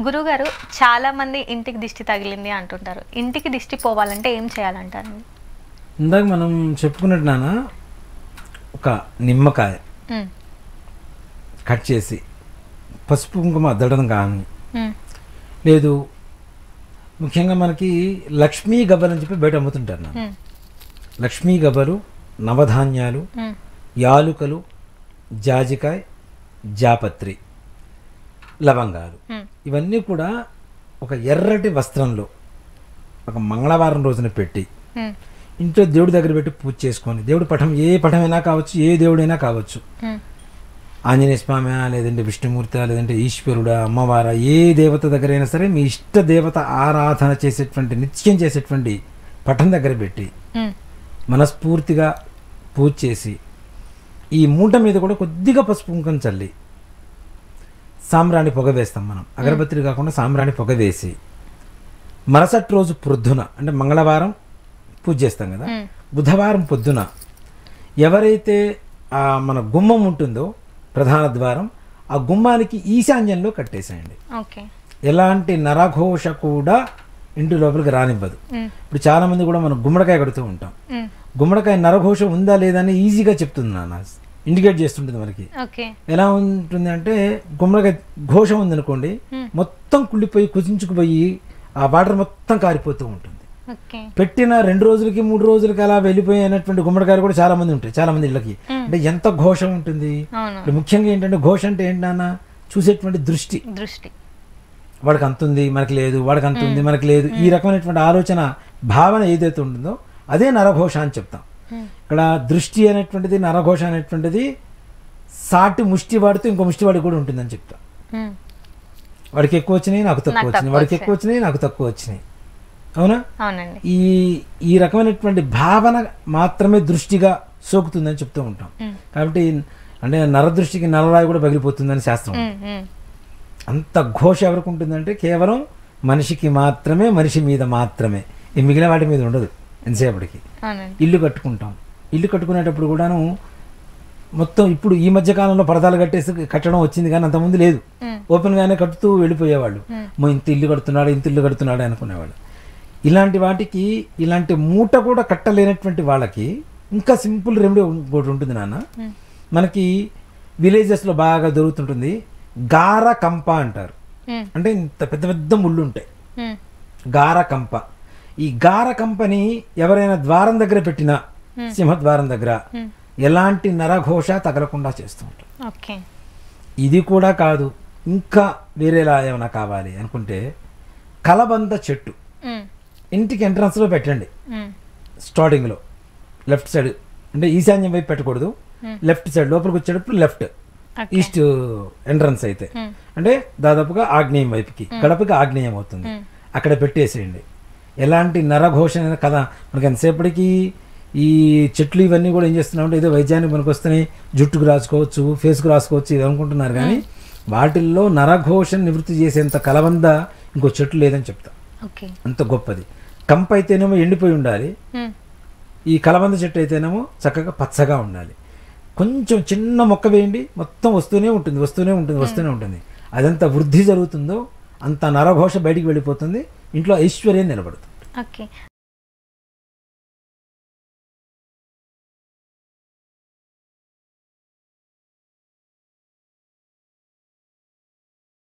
గురుగారు చాలా మంది ఇంటికి దిష్టి తగిలింది అంటుంటారు. ఇంటికి దిష్టి పోవాలంటే ఏం చేయాలంటారు? ఇందాక మనం చెప్పుకున్నట్టు నాన్న, ఒక నిమ్మకాయ కట్ చేసి పసుపు కుంకుమ అద్దడం కానీ, లేదు ముఖ్యంగా మనకి లక్ష్మీ గవ్వలు అని చెప్పి బయట అమ్ముతుంటారు నాన్న. లక్ష్మీ గవ్వలు, నవధాన్యాలు, యాలుకలు, జాజికాయ, జాపత్రి, లవంగాలు, ఇవన్నీ కూడా ఒక ఎర్రటి వస్త్రంలో ఒక మంగళవారం రోజున పెట్టి ఇంట్లో దేవుడి దగ్గర పెట్టి పూజ చేసుకొని, దేవుడి పటం ఏ పటమైనా కావచ్చు, ఏ దేవుడైనా కావచ్చు, ఆంజనేయ స్వామి లేదంటే విష్ణుమూర్తి లేదంటే ఈశ్వరుడా అమ్మవారా ఏ దేవత దగ్గర అయినా సరే మీ ఇష్ట దేవత ఆరాధన చేసేటువంటి నిత్యం చేసేటువంటి పటం దగ్గర పెట్టి మనస్ఫూర్తిగా పూజ చేసి ఈ మూట మీద కూడా కొద్దిగా పసుపు కుంకం చల్లి సాంబ్రాణి పొగ వేస్తాం. మనం అగరబత్తిలు కాకుండా సాంబ్రాణి పొగ వేసి మరుసటి రోజు పొద్దున అంటే మంగళవారం పూజ చేస్తాం కదా, బుధవారం పొద్దున ఎవరైతే మన గుమ్మం ఉంటుందో ప్రధాన ద్వారం, ఆ గుమ్మానికి ఈశాన్యంలో కట్టేసేయండి. ఎలాంటి నరఘోష కూడా ఇంటి లోపలికి రానివ్వదు. ఇప్పుడు చాలా మంది కూడా మనం గుమ్మడికాయ కడుతూ ఉంటాం. గుమ్మడికాయ నరఘోష ఉందా లేదా అని ఈజీగా చెప్తుంది నాన్న, ఇండికేట్ చేస్తుంటుంది మనకి. ఎలా ఉంటుంది అంటే గుమ్మడికాయ ఘోష ఉందనుకోండి, మొత్తం కుళ్ళిపోయి కుచించుకుపోయి ఆ వాటర్ మొత్తం కారిపోతూ ఉంటుంది. పెట్టిన 2 రోజులకి 3 రోజులకి అలా వెళ్ళిపోయినటువంటి గుమ్మడికాయలు కూడా చాలా మంది ఉంటాయి, చాలా మంది ఇళ్ళకి. అంటే ఎంత ఘోష ఉంటుంది. ముఖ్యంగా ఏంటంటే ఘోష అంటే ఏంటన్న చూసేటువంటి దృష్టి. వాడికి అంతుంది మనకి లేదు, వాడికి అంతుంది మనకి లేదు, ఈ రకమైనటువంటి ఆలోచన భావన ఏదైతే ఉంటుందో అదే నరఘోష అని చెప్తాం. ఇక్కడ దృష్టి అనేటువంటిది, నరఘోష అనేటువంటిది సాటి ముష్టి వాడితో ఇంకో ముష్టి వాడికి కూడా ఉంటుందని చెప్తాం. వాడికి ఎక్కువ వచ్చినాయి నాకు తక్కువ వచ్చినాయి, వాడికి ఎక్కువ వచ్చినాయి నాకు తక్కువ వచ్చినాయి, అవునా? ఈ రకమైనటువంటి భావన మాత్రమే దృష్టిగా సోకుతుందని చెప్తూ ఉంటాం. కాబట్టి అంటే నరదృష్టికి నరరాయి కూడా పగిలిపోతుందని శాస్త్రం. అంత ఘోష ఎవరికి ఉంటుందంటే కేవలం మనిషికి మాత్రమే, మనిషి మీద మాత్రమే, ఈ మిగిలిన వాటి మీద ఉండదు. ఎంతసేపటికి ఇల్లు కట్టుకుంటాం, ఇల్లు కట్టుకునేటప్పుడు కూడాను మొత్తం ఇప్పుడు ఈ మధ్య కాలంలో పరదాలు కట్టడం వచ్చింది, కానీ అంతకుముందు లేదు. ఓపెన్ గానే కట్టుతూ వెళ్ళిపోయేవాళ్ళు. ఇంత ఇల్లు కడుతున్నాడు, ఇంత ఇల్లు కడుతున్నాడు అనుకునేవాళ్ళు. ఇలాంటి వాటికి ఇలాంటి మూట కూడా కట్టలేనటువంటి వాళ్ళకి ఇంకా సింపుల్ రెమెడీ ఇంకోటి ఉంటుంది నాన్న. మనకి విలేజెస్లో బాగా దొరుకుతుంటుంది, గార కంప అంటారు. అంటే ఇంత పెద్ద పెద్ద ముళ్ళు ఉంటాయి, గార కంప. ఈ గార కంపని ఎవరైనా ద్వారం దగ్గర పెట్టినా, సింహద్వారం దగ్గర, ఎలాంటి నరఘోష తగలకుండా చేస్తూ ఉంటారు. ఇది కూడా కాదు, ఇంకా వేరేలా ఏమైనా కావాలి అనుకుంటే కలబంద చెట్టు ఇంటికి ఎంట్రన్స్ లో పెట్టండి. స్టార్టింగ్ లో లెఫ్ట్ సైడ్ అంటే ఈశాన్యం వైపు పెట్టకూడదు, లెఫ్ట్ సైడ్ లోపలికి వచ్చేటప్పుడు లెఫ్ట్ ఈస్ట్ ఎంట్రన్స్ అయితే అంటే దాదాపుగా ఆగ్నేయం వైపుకి, గడపకి ఆగ్నేయం అవుతుంది, అక్కడ పెట్టేసేయండి. ఎలాంటి నరఘోషణ కదా. మనకి ఎంతసేపటికి ఈ చెట్లు ఇవన్నీ కూడా ఏం చేస్తున్నామంటే ఏదో వైద్యానికి మనకు వస్తున్నాయి, జుట్టుకు రాసుకోవచ్చు, ఫేస్కు రాసుకోవచ్చు ఇది అనుకుంటున్నారు, కానీ వాటిల్లో నరఘోషను నివృత్తి చేసేంత కలబంద ఇంకో చెట్లు లేదని చెప్తా. అంత గొప్పది. కంప అయితేనేమో ఎండిపోయి ఉండాలి, ఈ కలబంద చెట్టు అయితేనేమో చక్కగా పచ్చగా ఉండాలి. కొంచెం చిన్న మొక్క వేయండి, మొత్తం వస్తూనే ఉంటుంది, వస్తూనే ఉంటుంది, వస్తూనే ఉంటుంది. అదంత వృద్ధి జరుగుతుందో అంత నరఘోష బయటికి వెళ్ళిపోతుంది, ఇంట్లో ఐశ్వర్యం నిలబడుతుంది.